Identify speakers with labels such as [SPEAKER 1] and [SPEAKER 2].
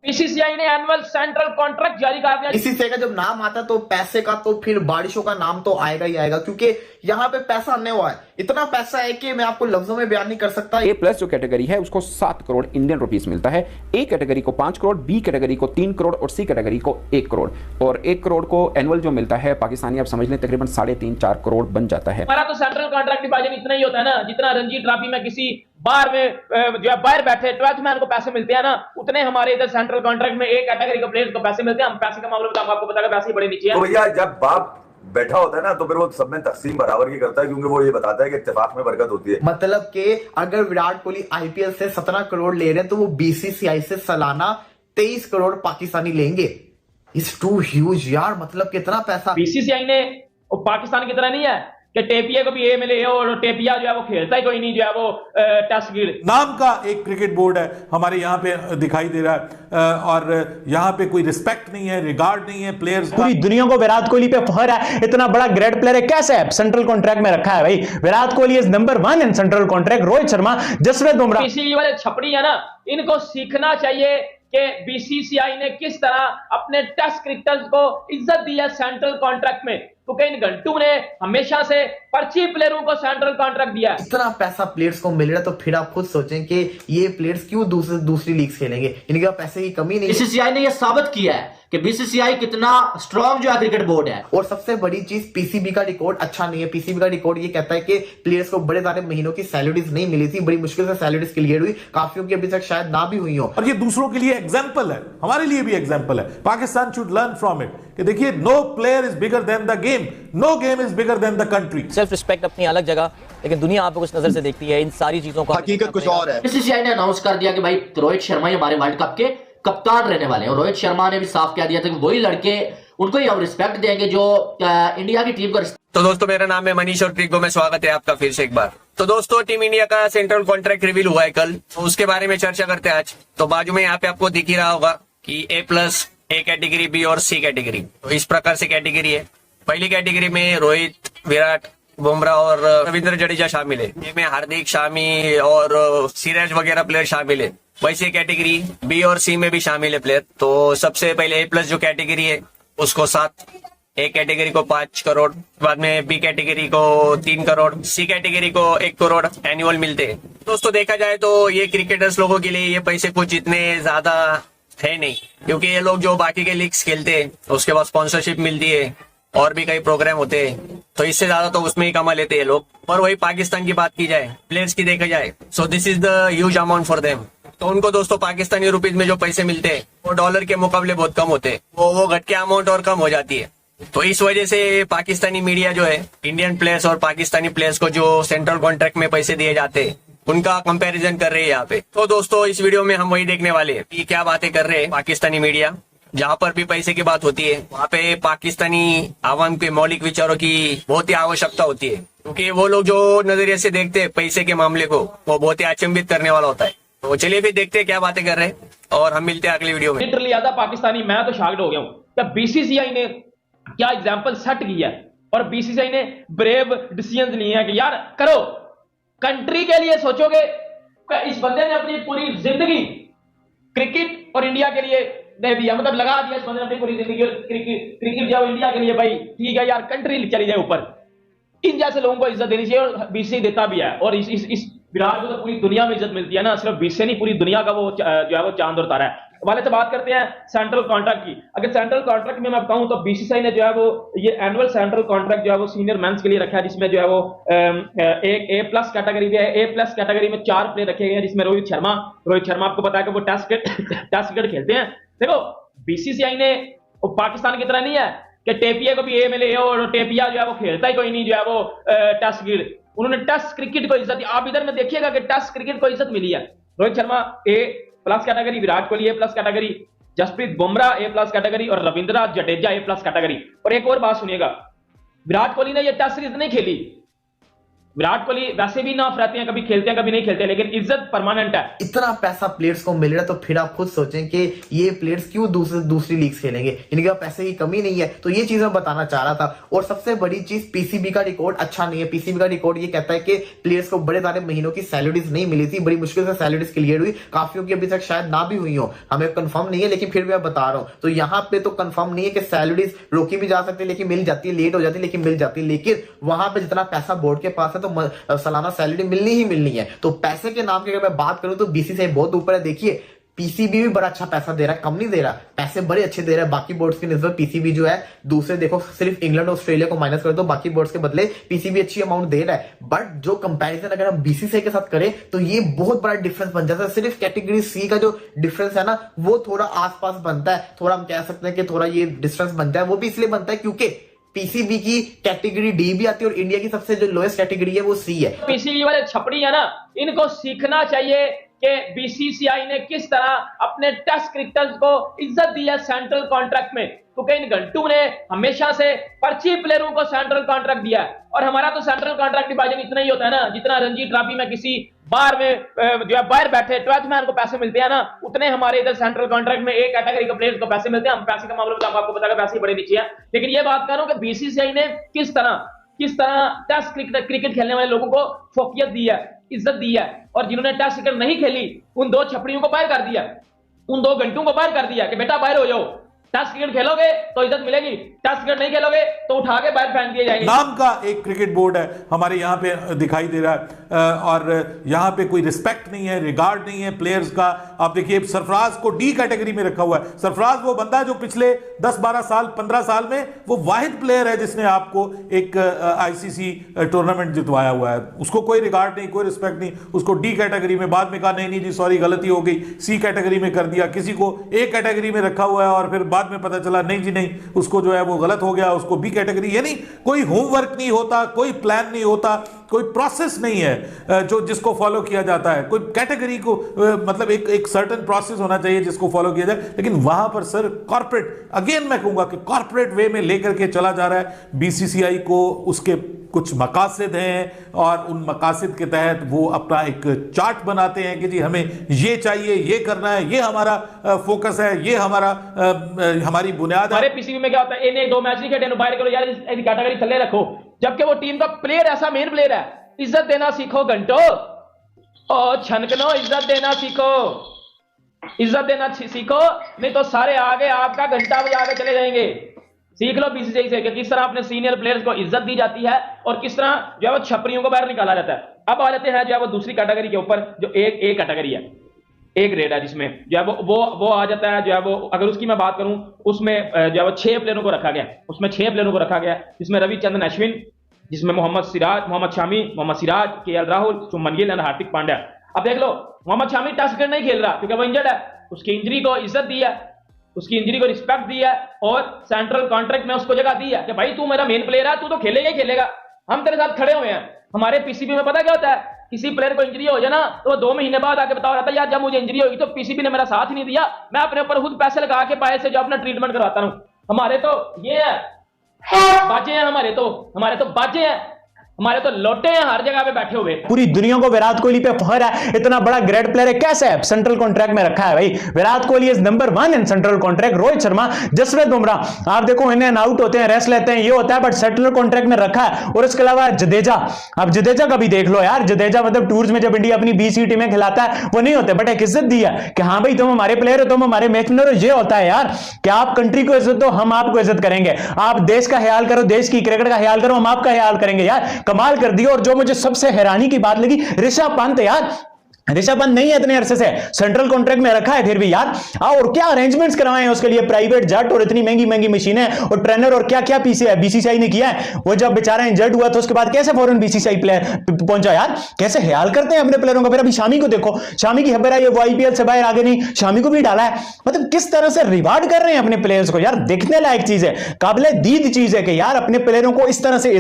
[SPEAKER 1] BCCI ने annual central contract जारी कर दिया।
[SPEAKER 2] बीसीसीआई का जब नाम आता तो पैसे का तो फिर बारिशों का नाम तो आएगा ही आएगा, क्योंकि यहाँ पे पैसा आने हुआ है, इतना पैसा है कि मैं आपको लफ्जों में बयान नहीं कर सकता।
[SPEAKER 3] ए प्लस जो कैटेगरी है उसको 7 करोड़ इंडियन रुपीस मिलता है, ए कैटेगरी को 5 करोड़, बी कैटेगरी को 3 करोड़ और सी कैटेगरी को 1 करोड़। और 1 करोड़ को एनुअल जो मिलता है पाकिस्तानी आप समझ लें तकरीबन 3.5-4 करोड़ बन जाता है।
[SPEAKER 1] हमारा तो सेंट्रल कॉन्ट्रैक्ट डिवीजन इतना ही होता है ना, जितना रणजी ट्रॉफी में किसी बाहर में जो है बाहर बैठे 12th मैन को पैसे मिलते हैं ना, उतने हमारे इधर सेंट्रल कॉन्ट्रैक्ट में एक कैटेगरी के प्लेयर्स को पैसे मिलते हैं। हम पैसे का मामला बताऊंगा आपको, पता है पैसे ही बड़े नीचे हैं।
[SPEAKER 4] तो भैया जब बाप बैठा होता है ना तो फिर वो सब में तकसीम बराबर की करता है, क्योंकि वो ये बताता है कि इत्तेफाक में बरकत होती है।
[SPEAKER 2] मतलब कि अगर विराट कोहली आईपीएल से 17 करोड़ ले रहे हैं तो वो बीसीसीआई से सालाना 23 करोड़ पाकिस्तानी लेंगे। इट्स टू ह्यूज यार, मतलब कितना पैसा।
[SPEAKER 1] बीसीसीआई ने पाकिस्तान की तरह नहीं है कि टेपिया को भी ए मिले और टेपिया जो है वो खेलता ही कोई नहीं, जो है वो टेस्ट क्रिकेट
[SPEAKER 5] नाम का एक क्रिकेट बोर्ड है हमारे यहाँ पे दिखाई दे रहा है, और यहाँ पे कोई रिस्पेक्ट नहीं है, रिगार्ड नहीं है प्लेयर्स का।
[SPEAKER 6] पूरी दुनिया को विराट कोहली पे फखर है, इतना बड़ा ग्रेट प्लेयर है, कैसे है सेंट्रल कॉन्ट्रैक्ट में रखा है भाई। Virat Kohli is number 1 in central contract, Rohit Sharma, Jasprit Bumrah.
[SPEAKER 1] BCCI वाले छपड़ी है ना, इनको सीखना चाहिए कि बीसीसीआई ने किस तरह अपने टेस्ट क्रिकेटर्स को इज्जत दी है सेंट्रल कॉन्ट्रैक्ट में, क्योंकि इन घंटों ने हमेशा से पर्ची प्लेयरों को सेंट्रल कॉन्ट्रैक्ट दिया है।
[SPEAKER 2] इतना पैसा प्लेयर्स को मिल रहा है तो फिर आप खुद सोचें कि ये प्लेयर्स क्यों दूसरी लीग्स खेलेंगे, इनके पास पैसे की कमी नहीं।
[SPEAKER 7] बीसीसीआई ने यह साबित किया है कि बीसीसीआई कितना स्ट्रॉन्ग जो है क्रिकेट बोर्ड है।
[SPEAKER 2] और सबसे बड़ी चीज पीसीबी का रिकॉर्ड अच्छा नहीं है। पीसीबी का रिकॉर्ड ये कहता है कि प्लेयर्स को बड़े सारे महीनों की सैलरीज नहीं मिली थी, बड़ी मुश्किल से सैलरीज क्लियर हुई, काफियों की अभी तक शायद ना भी हुई हो।
[SPEAKER 5] और ये दूसरों के लिए एग्जाम्पल है, हमारे लिए भी एग्जाम्पल है। Pakistan should learn from it कि देखिए no player is bigger than the game, no game is bigger than the country.
[SPEAKER 8] Self respect अपनी अलग जगह, लेकिन दुनिया आपको कुछ नजर से देखती है। इन सारी चीजों को
[SPEAKER 9] हकीकत कुछ और है।
[SPEAKER 7] बीसीसीआई ने अनाउंस कर दिया कि भाई रोहित शर्मा ही हमारे वर्ल्ड कप के कप्तान रहने वाले हैं, और रोहित शर्मा ने भी साफ कह दिया था कि वही लड़के उनको ही हम रिस्पेक्ट देंगे जो इंडिया की टीम को।
[SPEAKER 10] तो दोस्तों मेरा नाम है मनीष और ट्रिको में स्वागत है आपका फिर से एक बार। तो दोस्तों टीम इंडिया का सेंट्रल कॉन्ट्रैक्ट रिवील हुआ है कल, तो उसके बारे में चर्चा करते हैं आज। तो बाजू में यहाँ पे आपको दिख ही रहा होगा कि ए प्लस, ए कैटेगरी, बी और सी कैटेगरी। तो इस प्रकार से कैटेगरी है। पहली कैटेगरी में रोहित, विराट, बुमराह और रविंद्र जडेजा शामिल है, इसमें हार्दिक, शामी और सिराज वगैरह प्लेयर शामिल है। वैसे कैटेगरी बी और सी में भी शामिल है प्लेयर। तो सबसे पहले ए प्लस जो कैटेगरी है उसको 7, ए कैटेगरी को 5 करोड़, बाद में बी कैटेगरी को 3 करोड़, सी कैटेगरी को 1 करोड़ एनुअल मिलते हैं। दोस्तों देखा जाए तो ये क्रिकेटर्स लोगों के लिए ये पैसे कुछ इतने ज्यादा है नहीं, क्योंकि ये लोग जो बाकी के लीग्स खेलते हैं उसके बाद स्पॉन्सरशिप मिलती है और भी कई प्रोग्राम होते हैं, तो इससे ज्यादा तो उसमें ही कमा लेते हैं लोग। और वही पाकिस्तान की बात की जाए, प्लेयर्स की देखा जाए, so this is the huge amount for them. तो उनको दोस्तों पाकिस्तानी रुपीज में जो पैसे मिलते हैं वो डॉलर के मुकाबले बहुत कम होते हैं, वो घट के अमाउंट और कम हो जाती है। तो इस वजह से पाकिस्तानी मीडिया जो है इंडियन प्लेयर्स और पाकिस्तानी प्लेयर्स को जो सेंट्रल कॉन्ट्रैक्ट में पैसे दिए जाते हैं उनका कंपैरिजन कर रहे हैं यहाँ पे। तो दोस्तों इस वीडियो में हम वही देखने वाले हैं कि क्या बातें कर रहे हैं पाकिस्तानी मीडिया। जहाँ पर भी पैसे की बात होती है वहाँ पे पाकिस्तानी आवाम के मौलिक विचारों की बहुत ही आवश्यकता होती है, क्योंकि वो लोग जो नजरिए से देखते हैं पैसे के मामले को वो बहुत ही अचंभित करने वाला होता है। तो चलिए फिर देखते हैं क्या बातें कर रहे हैं और हम मिलते हैं अगली वीडियो में।
[SPEAKER 1] लिटरली आधा पाकिस्तानी, मैं तो शॉक्ड हो गया हूँ कि बीसीसीआई ने क्या एग्जांपल सेट किया है, और बीसीसीआई ने ब्रेव डिसीजन लिए हैं कि यार करो, कंट्री के लिए सोचोगे। इस बंदे ने अपनी पूरी जिंदगी क्रिकेट और इंडिया के लिए दे दिया, मतलब लगा दिया इस बंदे ने अपनी पूरी जिंदगी क्रिकेट जाओ इंडिया के लिए। भाई ठीक है यार, कंट्री चली जाए ऊपर, इन जैसे लोगों को इज्जत देनी चाहिए और बीसीसीआई देता भी है। और इस विराट को तो पूरी दुनिया में इज्जत मिलती है ना, सिर्फ बीसीसीआई नहीं, पूरी दुनिया का वो जो है वो चांद और तारा है। वाले से बात करते हैं सेंट्रल कॉन्ट्रैक्ट की। अगर सेंट्रल कॉन्ट्रैक्ट में मैं बताऊं तो बीसीसीआई ने जो है वो ये एनुअल सेंट्रल कॉन्ट्रैक्ट जो है वो सीनियर मेंस के लिए रखा है, जिसमें जो है वो एक ए प्लस कैटेगरी भी है। ए प्लस कैटेगरी में 4 प्लेयर रखे गए हैं, जिसमें रोहित शर्मा आपको पता है कि वो टेस्ट क्रिकेट खेलते हैं। देखो बीसीसीआई ने पाकिस्तान की तरह नहीं है कि टेपिया को भी ए मिले और टेपिया जो है वो खेलता ही कोई नहीं, जो है वो टेस्ट क्रिकेट। उन्होंने टेस्ट क्रिकेट को इज्जत दी। आप इधर में देखिएगा कि टेस्ट क्रिकेट को इज्जत मिली है। रोहित शर्मा ए प्लस कैटेगरी, विराट कोहली ए प्लस कैटेगरी, जसप्रीत बुमराह ए प्लस कैटेगरी और रविंद्र जडेजा ए प्लस कैटेगरी। और एक और बात सुनिएगा, विराट कोहली ने ये टेस्ट सीरीज नहीं खेली, विराट कोहली वैसे भी नाफ रहते हैं, कभी खेलते हैं कभी नहीं खेलते, लेकिन इज्जत परमानेंट है।
[SPEAKER 2] इतना पैसा प्लेयर्स को मिल रहा है तो फिर आप खुद सोचें कि ये प्लेयर्स क्यों दूसरी लीग्स खेलेंगे, इनके पास पैसे की कमी नहीं है। तो ये चीज मैं बताना चाह रहा था। और सबसे बड़ी चीज, पीसीबी का रिकॉर्ड अच्छा नहीं है। पीसीबी का रिकॉर्ड ये कहता है कि प्लेयर्स को बड़े सारे महीनों की सैलरीज नहीं मिली थी, बड़ी मुश्किल से सैलरीज क्लियर हुई, काफियों की अभी तक शायद ना भी हुई हो, हमें कंफर्म नहीं है, लेकिन फिर भी मैं बता रहा हूं। तो यहाँ पे तो कंफर्म नहीं है कि सैलरीज रोकी भी जा सकती है, लेकिन मिल जाती है, लेट हो जाती है लेकिन मिल जाती है। लेकिन वहां पे जितना पैसा बोर्ड के पास है तो सालाना सैलरी मिलनी ही मिलनी है। तो पैसे के नाम की अगर मैं बात करूं तो बीसीसीआई बहुत ऊपर है। देखिए पीसीबी भी बड़ा अच्छा पैसा दे रहा है, कम नहीं दे रहा, पैसे बड़े अच्छे दे रहा है बाकी बोर्ड्स की निस्बत। पीसीबी जो है दूसरे, देखो सिर्फ इंग्लैंड और ऑस्ट्रेलिया को माइनस कर दो, बाकी बोर्ड्स के बदले पीसीबी अच्छी अमाउंट दे रहा है। बट जो कंपैरिजन अगर हम बीसीसीआई के साथ करें तो ये बहुत बड़ा डिफरेंस बन जाता है। सिर्फ कैटेगरी सी का जो डिफरेंस है ना, वो थोड़ा आसपास बनता है, थोड़ा हम कह सकते हैं कि थोड़ा ये डिफरेंस बनता है। वो भी इसलिए बनता है क्योंकि पीसीबी की कैटेगरी डी भी आती है और इंडिया की सबसे जो लोएस्ट कैटेगरी है वो सी है।
[SPEAKER 1] पीसीबी वाले छपड़ी है ना, इनको सीखना चाहिए कि बीसीसीआई ने किस तरह अपने टेस्ट क्रिकेटर्स को इज्जत दी है सेंट्रल कॉन्ट्रैक्ट में। क्योंकि इन घंटू ने हमेशा से पर्ची प्लेयरों को सेंट्रल कॉन्ट्रैक्ट दिया है, और हमारा तो सेंट्रल कॉन्ट्रैक्ट डिवीजन इतना ही होता है ना, जितना रणजी ट्रॉफी में किसी बार में जो है बाहर बैठे 12th मैन को पैसे मिलते हैं ना, उतने हमारे इधर सेंट्रल कॉन्ट्रैक्ट में एक कैटेगरी के प्लेयर्स को पैसे मिलते हैं। हम पैसे का मामला में आपको बताया पैसे बड़े नीचे हैं, लेकिन ये बात कर रहा हूं कि बीसीसीआई ने किस तरह टेस्ट क्रिकेट खेलने वाले लोगों को फोकियत दी है, इज्जत दी है, और जिन्होंने टेस्ट क्रिकेट नहीं खेली उन दो छपड़ियों को बाहर कर दिया, उन दो घंटों को बाहर कर दिया कि बेटा बाहर हो जाओ, टेस्ट क्रिकेट खेलोगे तो इज्जत मिलेगी, टेस्ट क्रिकेट नहीं खेलोगे तो उठा के बाहर फेंक दिए जाएंगे।
[SPEAKER 5] नाम का एक क्रिकेट बोर्ड है हमारे यहाँ पे दिखाई दे रहा है, और यहाँ पे कोई रिस्पेक्ट नहीं है, रिगार्ड नहीं है प्लेयर्स का। आप देखिए सरफराज को डी कैटेगरी में रखा हुआ है। सरफराज वो बंदा है जो पिछले 10-12 साल 15 साल में वो वाहिद प्लेयर है जिसने आपको एक आईसीसी टूर्नामेंट जितवाया हुआ है। उसको कोई रिगार्ड नहीं, कोई रिस्पेक्ट नहीं, उसको डी कैटेगरी में, बाद में कहा नहीं जी सॉरी गलती हो गई, सी कैटेगरी में कर दिया। किसी को ए कैटेगरी में रखा हुआ है और फिर बाद में पता चला नहीं जी नहीं, उसको जो है वो गलत हो गया, उसको बी कैटेगरी। यानी कोई होमवर्क नहीं होता, कोई प्लान नहीं होता, कोई प्रोसेस नहीं है जो जिसको फॉलो किया जाता है। कोई कैटेगरी को मतलब एक सर्टेन प्रोसेस होना चाहिए जिसको फॉलो किया जाए, लेकिन वहां पर सर कॉर्पोरेट, अगेन मैं कहूंगा कि कॉर्पोरेट वे में लेकर के चला जा रहा है बीसीसीआई को। उसके कुछ मकासद हैं और उन मकासद के तहत वो अपना एक चार्ट बनाते हैं कि जी हमें ये चाहिए, ये करना है, ये हमारा फोकस है, ये हमारी बुनियाद है।
[SPEAKER 1] हमारे पीसीबी में क्या होता है, इन्हें 2 मैच नहीं खेले, बाहर करो यार, इस कैटेगरी थल्ले रखो, जबकि वो टीम का प्लेयर ऐसा मेन प्लेयर है। इज्जत देना सीखो घंटो, और छनकनो इज्जत देना सीखो, इज्जत देना सीखो, नहीं तो सारे आगे आपका घंटा बजा के चले जाएंगे। सीख लो बीसीसीआई से कि किस तरह अपने सीनियर प्लेयर्स को इज्जत दी जाती है और किस तरह जो है वो छपरियों को बाहर निकाला जाता है। अब आ जाते हैं जो है वो दूसरी कैटेगरी के ऊपर, जो एक कैटेगरी है, एक ग्रेड है, जिसमें जो है वो आ जाता है। जो है वो अगर उसकी मैं बात करूं, उसमें जो है वो 6 प्लेयरों को रखा गया, उसमें 6 प्लेयरों को रखा गया, जिसमें रविचंद्रन अश्विन, जिसमें मोहम्मद शमी, मोहम्मद सिराज, केएल राहुल, शुभमन गिल और हार्दिक पांड्या। अब देख लो, मोहम्मद शमी टेस्ट क्रिकेट नहीं खेल रहा क्योंकि वो इंजर्ड है, उसकी इंजरी को इज्जत दी है, उसकी इंजरी को रिस्पेक्ट दी है, और सेंट्रल कॉन्ट्रैक्ट में उसको जगह दी है कि भाई तू मेरा मेन प्लेयर है, तू तो खेलेगा ही खेलेगा, हम तेरे साथ खड़े हुए हैं। हमारे पीसीबी में पता क्या होता है, किसी प्लेयर को इंजरी हो जाए ना तो 2 महीने बाद आके बताओ रहता है यार जब मुझे इंजरी होगी तो पीसीबी ने मेरा साथ ही नहीं दिया, मैं अपने ऊपर खुद पैसे लगा के बाहर से जो अपना ट्रीटमेंट करवाता हूं। हमारे तो ये है, बाजे हैं, हमारे तो बाजे हैं, हमारे तो लोटे हैं हर जगह पे बैठे हुए।
[SPEAKER 6] पूरी दुनिया को विराट कोहली पे फखर है, इतना बड़ा ग्रेट प्लेयर है, कैसे है सेंट्रल कॉन्ट्रैक्ट में रखा है भाई। Virat Kohli is number 1 in central contract. Rohit Sharma, Jasprit Bumrah, आप देखो इन एंड आउट होते हैं, रेस्ट लेते हैं, ये होता है, बट सेंट्रल कॉन्ट्रैक्ट में रखा है। और इसके अलावा जडेजा, अब जडेजा का भी देख लो यार, जडेजा मतलब टूर्स में जब इंडिया अपनी बीसी टीमें खिलाता है वो नहीं होते, बट एक इज्जत दी है कि हाँ भाई तुम हमारे प्लेयर हो, तुम हमारे मैच विनर हो। ये होता है यार कि आप कंट्री को इज्जत दो, हम आपको इज्जत करेंगे। आप देश का ख्याल करो, देश की क्रिकेट का ख्याल करो, हम आपका ख्याल करेंगे। यार कमाल कर दिया। और जो मुझे सबसे हैरानी की बात लगी, ऋषभ पंत, यार ऋषभ पंत नहीं है इतने अरसे से सेंट्रल कॉन्ट्रैक्ट में रखा है, फिर भी यार और क्या अरेंजमेंट्स करवाए हैं उसके लिए, प्राइवेट जेट और इतनी महंगी महंगी मशीनें और ट्रेनर और क्या क्या बीसीसीआई ने किया है। वो जब बेचारा इंजर्ड हुआ तो उसके बाद कैसे फौरन बीसीसीआई प्लेयर पहुंचा, यार कैसे ख्याल करते हैं अपने प्लेयरों का। फिर अभी शामी को देखो, शामी की खबर है ये वो आईपीएल से बाहर आगे नहीं, शामी को भी डाला है। मतलब किस तरह से रिवार्ड कर रहे हैं अपने प्लेयर्स को, यार देखने लायक चीज है, काबिले दीद चीज है कि यार अपने प्लेयरों को इस तरह से